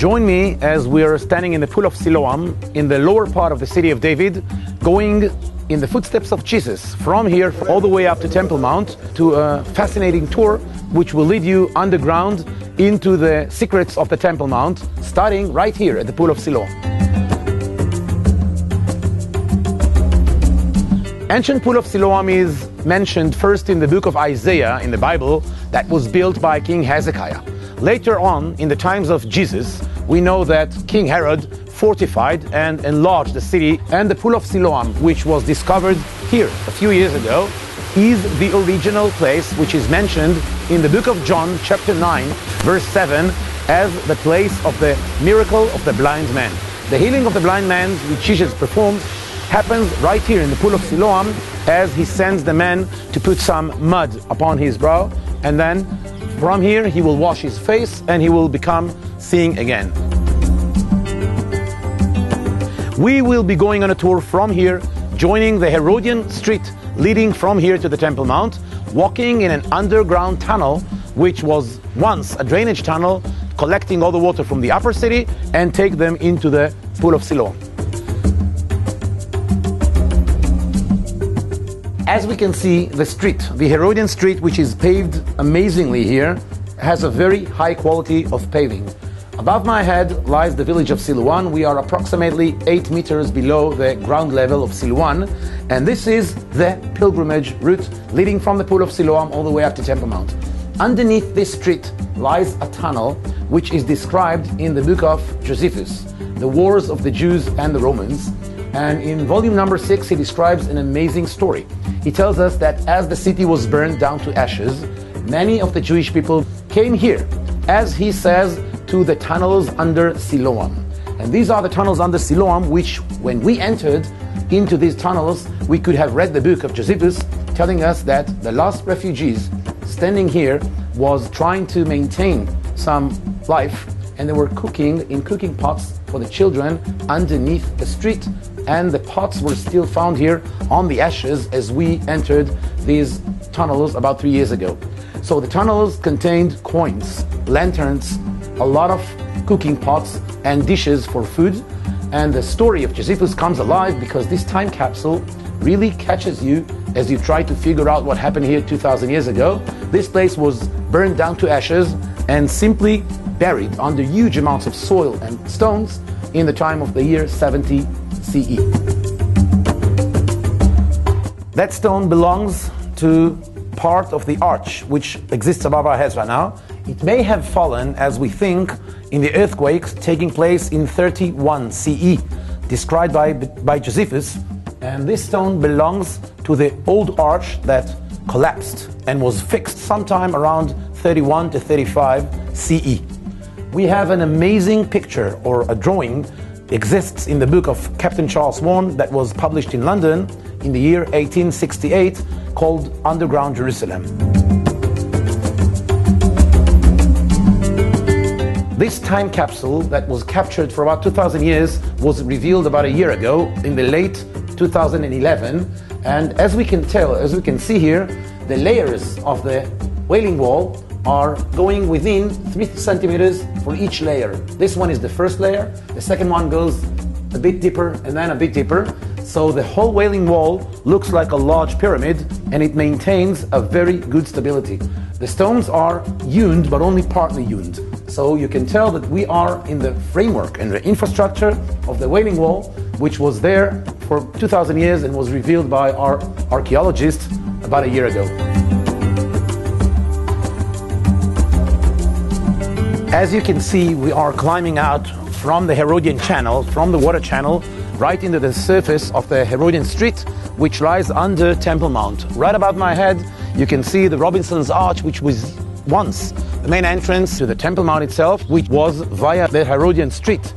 Join me as we are standing in the Pool of Siloam in the lower part of the city of David, going in the footsteps of Jesus from here all the way up to Temple Mount, to a fascinating tour which will lead you underground into the secrets of the Temple Mount, starting right here at the Pool of Siloam. Ancient Pool of Siloam is mentioned first in the book of Isaiah in the Bible, that was built by King Hezekiah. Later on, in the times of Jesus, we know that King Herod fortified and enlarged the city, and the Pool of Siloam, which was discovered here a few years ago, is the original place which is mentioned in the book of John, chapter 9, verse 7, as the place of the miracle of the blind man. The healing of the blind man, which Jesus performed, happens right here in the Pool of Siloam, as he sends the man to put some mud upon his brow, and then from here he will wash his face and he will become seeing again. We will be going on a tour from here, joining the Herodian street leading from here to the Temple Mount, walking in an underground tunnel which was once a drainage tunnel, collecting all the water from the upper city and take them into the Pool of Siloam. As we can see, the street, the Herodian street, which is paved amazingly here, has a very high quality of paving. Above my head lies the village of Silouan. We are approximately 8 meters below the ground level of Silouan, and this is the pilgrimage route leading from the Pool of Siloam all the way up to Temple Mount. Underneath this street lies a tunnel which is described in the book of Josephus, the wars of the Jews and the Romans. And in volume number 6, he describes an amazing story. He tells us that as the city was burned down to ashes, many of the Jewish people came here, as he says, to the tunnels under Siloam. And these are the tunnels under Siloam, which when we entered into these tunnels, we could have read the book of Josephus telling us that the last refugees standing here was trying to maintain some life, and they were cooking in cooking pots for the children underneath the street, and the pots were still found here on the ashes as we entered these tunnels about 3 years ago. So the tunnels contained coins, lanterns, a lot of cooking pots and dishes for food, and the story of Josephus comes alive because this time capsule really catches you as you try to figure out what happened here 2,000 years ago. This place was burned down to ashes and simply buried under huge amounts of soil and stones in the time of the year 70 CE. That stone belongs to part of the arch which exists above our heads right now. It may have fallen, as we think, in the earthquakes taking place in 31 CE, described by Josephus, and this stone belongs to the old arch that collapsed and was fixed sometime around 31 to 35 CE. We have an amazing picture, or a drawing, exists in the book of Captain Charles Vaughan that was published in London in the year 1868, called Underground Jerusalem. This time capsule that was captured for about 2,000 years was revealed about a year ago in the late 2011, and as we can tell, as we can see here, the layers of the Wailing Wall are going within 3 centimeters for each layer. This one is the first layer, the second one goes a bit deeper and then a bit deeper. So the whole Wailing Wall looks like a large pyramid, and it maintains a very good stability. The stones are hewn, but only partly hewn. So you can tell that we are in the framework and the infrastructure of the Wailing Wall, which was there for 2,000 years and was revealed by our archaeologists about a year ago. As you can see, we are climbing out from the Herodian channel, from the water channel, right into the surface of the Herodian street, which lies under Temple Mount. Right above my head, you can see the Robinson's Arch, which was once the main entrance to the Temple Mount itself, which was via the Herodian street.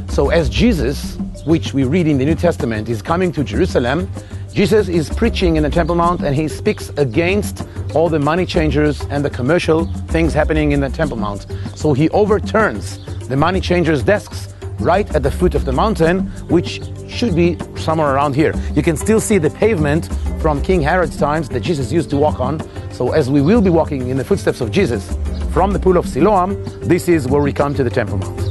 So as Jesus, which we read in the New Testament, is coming to Jerusalem, Jesus is preaching in the Temple Mount, and he speaks against all the money changers and the commercial things happening in the Temple Mount. So he overturns the money changers' desks right at the foot of the mountain, which should be somewhere around here. You can still see the pavement from King Herod's times that Jesus used to walk on. So as we will be walking in the footsteps of Jesus from the Pool of Siloam, this is where we come to the Temple Mount.